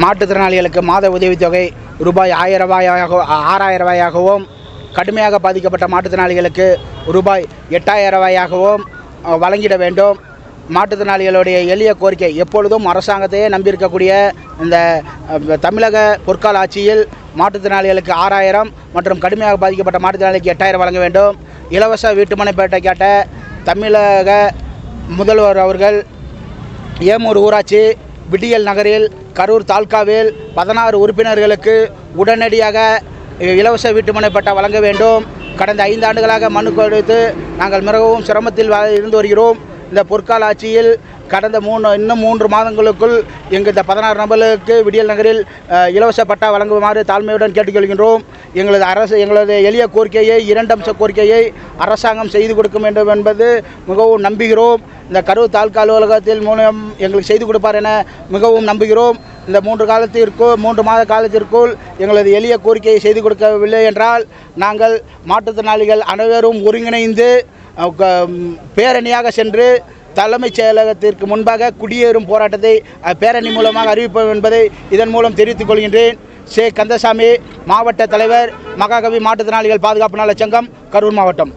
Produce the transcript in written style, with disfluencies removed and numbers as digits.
மாற்றுத்திறனாளிகளுக்கு மாத உதவித்தொகை ரூபாய் 6000 ரூபாயாகவும், கடுமையாக பாதிக்கப்பட்ட மாற்றுத்திறனாளிகளுக்கு ரூபாய் 8000 ரூபாயாகவும் வழங்கிட வேண்டும். மாற்றுத்திறனாளிகளுடைய எளிய கோரிக்கை, எப்பொழுதும் அரசாங்கத்தையே நம்பியிருக்கக்கூடிய இந்த தமிழக பொற்கால ஆட்சியில் மாற்றுத்திறனாளிகளுக்கு 6000 மற்றும் கடுமையாக பாதிக்கப்பட்ட மாற்றுத்திறனாளிகளுக்கு 8000 வழங்க வேண்டும். இலவச வீட்டுமனை பட்டா கேட்ட தமிழக முதல்வர் அவர்கள் ஏமூர் ஊராட்சி, விடியல் நகரில், கரூர் தாலுகாவில் 16 உறுப்பினர்களுக்கு உடனடியாக இலவச வீட்டுமனை பட்டா வழங்க வேண்டும். கடந்த 5 ஆண்டுகளாக மனு கொடுத்து நாங்கள் மிகவும் சிரமத்தில் இருந்து வருகிறோம். இந்த பொற்கால ஆட்சியில் கடந்த 3 மாதங்களுக்குள் இந்த 16 நபர்களுக்கு விடியல் நகரில் இலவச பட்டா வழங்குமாறு தாழ்மையுடன் கேட்டுக்கொள்கின்றோம். எங்களது எளிய கோரிக்கையை, 2 அம்ச கோரிக்கையை அரசாங்கம் செய்து கொடுக்க வேண்டும் என்பது மிகவும் நம்புகிறோம். இந்த கரூர் தாலுகா அலுவலகத்தில் மூலம் எங்களுக்கு செய்து கொடுப்பார் என மிகவும் நம்புகிறோம். இந்த 3 மாத காலத்திற்குள் எங்களது எளிய கோரிக்கையை செய்து கொடுக்கவில்லை என்றால் நாங்கள் மாற்றுத்திறனாளிகள் அனைவரும் ஒருங்கிணைந்து பேரணியாக சென்று தலைமைச் செயலகத்திற்கு முன்பாக குடியேறும் போராட்டத்தை பேரணி மூலமாக அறிவிப்போம் என்பதை இதன் மூலம் தெரிவித்துக் கொள்கின்றேன். கந்தசாமி, மாவட்ட தலைவர், மகாகவி மாற்றுத்திறனாளிகள் பாதுகாப்பு நல சங்கம், கரூர் மாவட்டம்.